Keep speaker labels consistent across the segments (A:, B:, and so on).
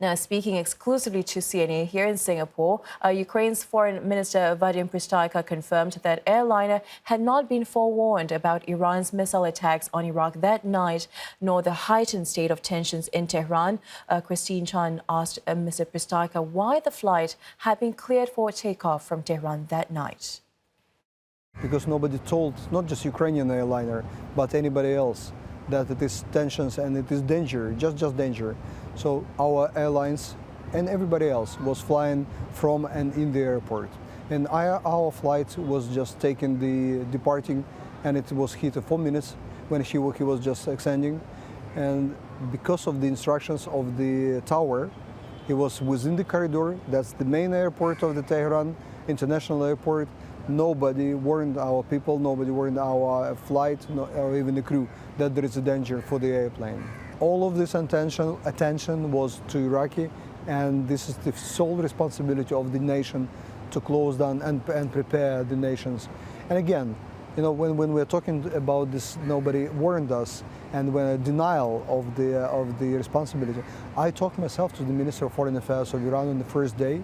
A: Now, speaking exclusively to CNA here in Singapore, Ukraine's Foreign Minister Vadym Prystaiko confirmed that airliner had not been forewarned about Iran's missile attacks on Iraq that night, nor the heightened state of tensions in Tehran. Christine Chan asked Mr. Prystaiko why the flight had been cleared for takeoff from Tehran that night.
B: Because nobody told, not just Ukrainian airliner, but anybody else, that it is tensions and it is danger, just danger. So our airlines and everybody else was flying from and in the airport. And our flight was just departing, and it was hit 4 minutes when he was just ascending. And because of the instructions of the tower, he was within the corridor. That's the main airport of the Tehran International Airport. Nobody warned our people, nobody warned our flight, or even the crew, that there is a danger for the airplane. All of this attention was to Iraqi, and this is the sole responsibility of the nation to close down and prepare the nations. And again, you know, when we're talking about this, nobody warned us, and when a denial of the responsibility. I talked myself to the Minister of Foreign Affairs of Iran on the first day.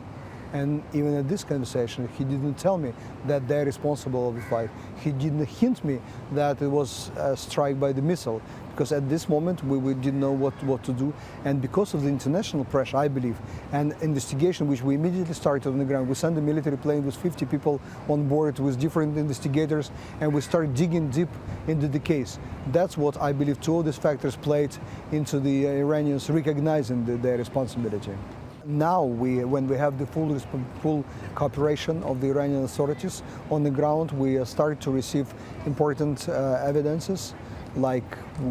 B: And even at this conversation, he didn't tell me that they're responsible of the flight. He didn't hint me that it was a strike by the missile, because at this moment we didn't know what to do. And because of the international pressure, I believe, and investigation which we immediately started on the ground, we sent a military plane with 50 people on board with different investigators, and we started digging deep into the case. That's what I believe two of these factors played into the Iranians recognizing their responsibility. Now, when we have the full cooperation of the Iranian authorities on the ground, we start to receive important evidences, like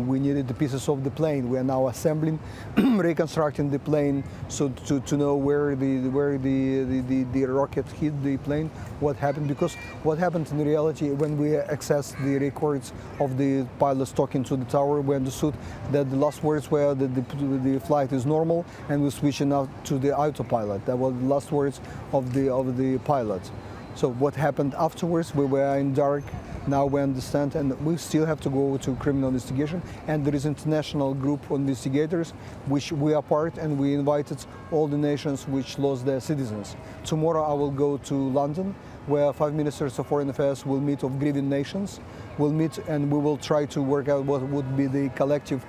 B: we needed the pieces of the plane. We are now assembling, reconstructing the plane, so to know where the rocket hit the plane, what happened. Because what happened in reality, when we accessed the records of the pilots talking to the tower, we understood that the last words were that the flight is normal, and we're switching out to the autopilot. That was the last words of the pilot. So what happened afterwards, we were in dark. Now we understand, and we still have to go to criminal investigation. And there is an international group of investigators, which we are part, and we invited all the nations which lost their citizens. Tomorrow I will go to London, where 5 ministers of foreign affairs will meet of grieving nations. We'll meet, and we will try to work out what would be the collective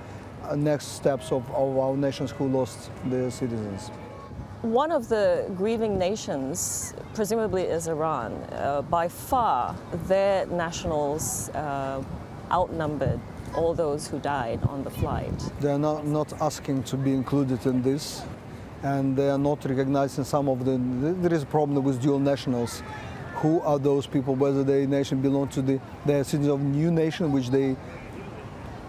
B: next steps of our nations who lost their citizens.
C: One of the grieving nations, presumably, is Iran. By far, their nationals outnumbered all those who died on the flight.
B: They are not asking to be included in this, and they are not recognizing some of the. There is a problem with dual nationals. Who are those people? Whether their nation belong to the citizens of new nation, which they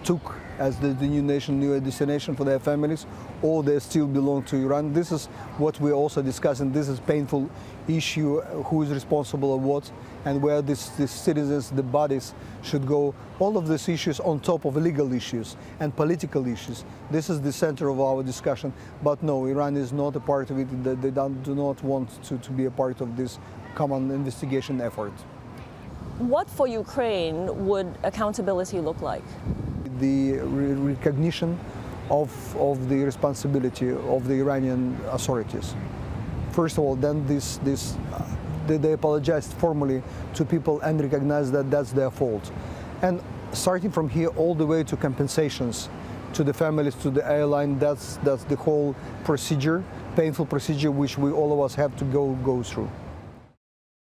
B: took as the new nation, new destination for their families, or they still belong to Iran. This is what we're also discussing. This is a painful issue, who is responsible of what, and where these citizens, the bodies, should go. All of these issues on top of legal issues and political issues. This is the center of our discussion. But no, Iran is not a part of it. They do not want to be a part of this common investigation effort.
C: What for Ukraine would accountability look like?
B: The recognition of the responsibility of the Iranian authorities. First of all, then they apologized formally to people and recognized that that's their fault. And starting from here all the way to compensations to the families, to the airline, that's the whole procedure, painful procedure which we all of us have to go through.